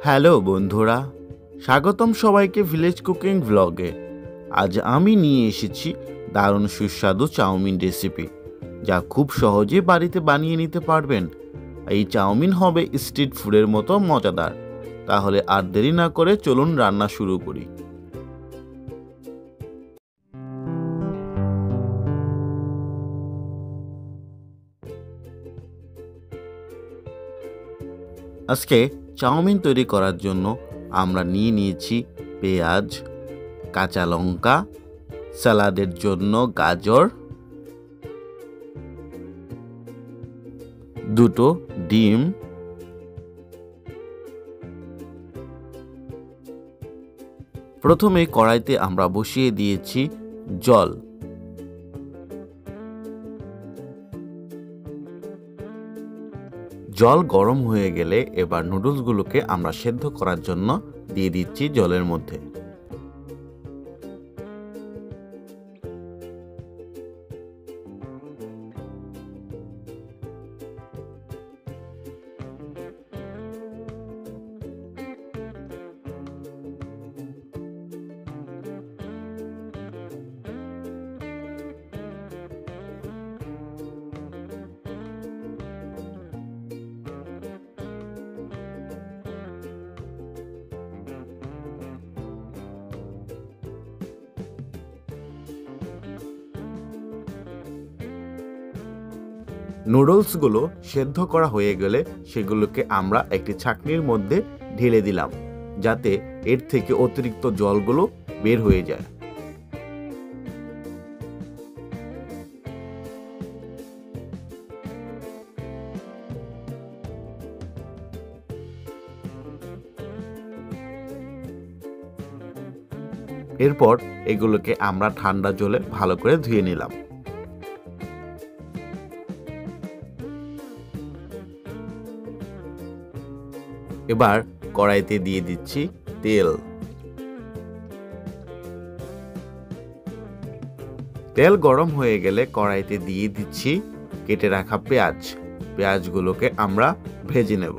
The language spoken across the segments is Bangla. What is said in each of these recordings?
হ্যালো বন্ধুরা, স্বাগতম সবাইকে ভিলেজ কুকিং ভ্লগে। আজ আমি নিয়ে এসেছি দারুণ সুস্বাদু চাউমিন রেসিপি, যা খুব সহজে বাড়িতে বানিয়ে নিতে পারবেন। এই চাউমিন হবে স্ট্রিট ফুডের মতো মজাদার। তাহলে আর দেরি না করে চলুন রান্না শুরু করি। আজকে চাউমিন তৈরি করার জন্য আমরা নিয়ে নিয়েছি পেঁয়াজ, কাঁচা লঙ্কা, স্যালাডের জন্য গাজর, দুটো ডিম, প্রথমে কড়াইতে আমরা বসিয়ে দিয়েছি জল। জল গরম হয়ে গেলে এবার নুডলসগুলোকে আমরা সেদ্ধ করার জন্য দিয়ে দিচ্ছি জলের মধ্যে। নুডলসগুলো সেদ্ধ করা হয়ে গেলে সেগুলোকে আমরা একটি ছাঁকনির মধ্যে ঢেলে দিলাম, যাতে এর থেকে অতিরিক্ত জলগুলো বের হয়ে যায়। এরপর এগুলোকে আমরা ঠান্ডা জলে ভালো করে ধুয়ে নিলাম। এবার কড়াইতে দিয়ে দিচ্ছি তেল। তেল গরম হয়ে গেলে কড়াইতে দিয়ে দিচ্ছি কেটে রাখা পেঁয়াজ। পেঁয়াজগুলোকে আমরা ভেজে নেব।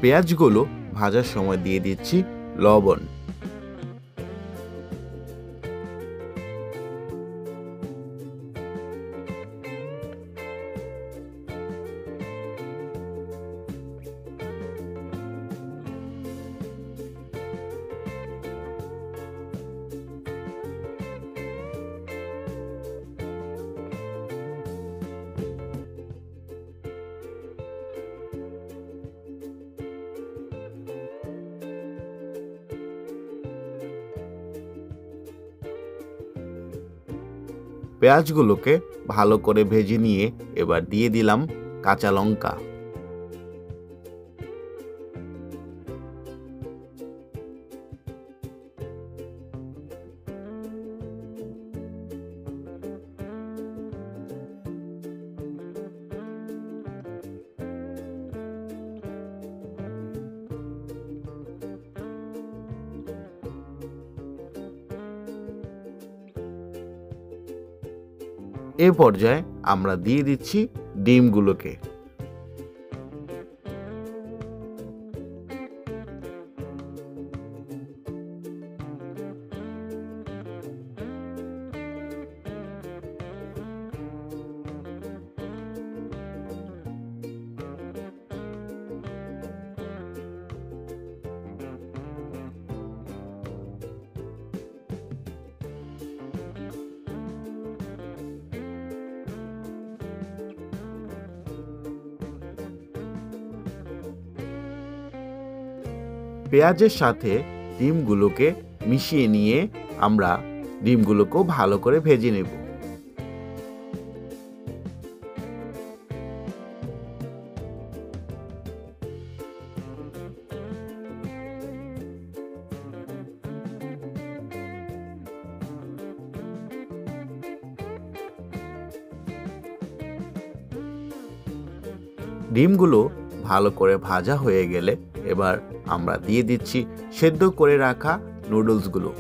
পেঁয়াজগুলো ভাজার সময় দিয়ে দিচ্ছি লবণ। পেঁয়াজগুলোকে ভালো করে ভেজে নিয়ে এবার দিয়ে দিলাম কাঁচা লঙ্কা। এ পর্যায়ে আমরা দিয়ে দিচ্ছি ডিমগুলোকে। পেঁয়াজের সাথে ডিমগুলোকে মিশিয়ে নিয়ে আমরা ডিমগুলোকেও ভালো করে ভেজে নেব। ডিমগুলো ভালো করে ভাজা হয়ে গেলে এবার আমরা দিয়ে দিচ্ছি সেদ্ধ করে রাখা নুডলসগুলো।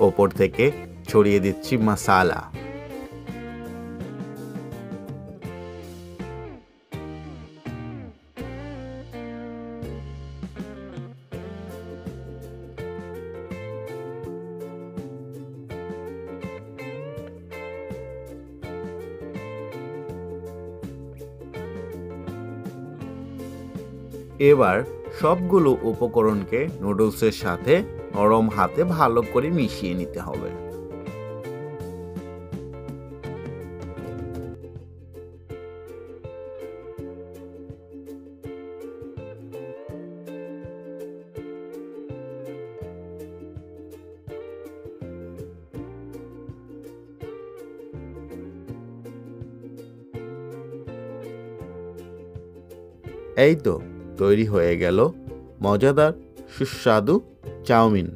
ওপর থেকে ছড়িয়ে দিচ্ছি মশলা। এবার সবগুলো উপকরণকে নুডলসের সাথে নরম হাতে ভালো করে মিশিয়ে নিতে হবে। এই তো তৈরি হয়ে গেল মজাদার সুস্বাদু চাউমিন।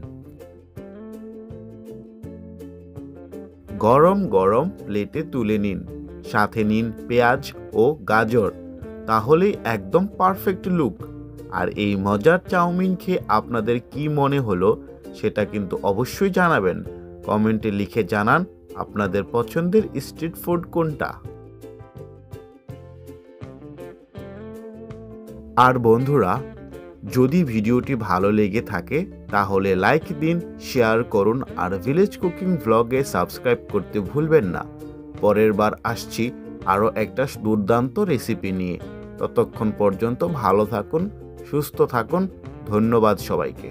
গরম গরম প্লেটে তুলে নিন, সাথে নিন পেঁয়াজ ও গাজর, তাহলেই একদম পারফেক্ট লুক। আর এই মজার চাউমিন খেয়ে আপনাদের কি মনে হলো সেটা কিন্তু অবশ্যই জানাবেন। কমেন্টে লিখে জানান আপনাদের পছন্দের স্ট্রিট ফুড কোনটা। আর বন্ধুরা, যদি ভিডিওটি ভালো লেগে থাকে তাহলে লাইক দিন, শেয়ার করুন আর ভিলেজ কুকিং ভ্লগে সাবস্ক্রাইব করতে ভুলবেন না। পরের বার আসছি আরও একটা দুর্দান্ত রেসিপি নিয়ে। ততক্ষণ পর্যন্ত ভালো থাকুন, সুস্থ থাকুন। ধন্যবাদ সবাইকে।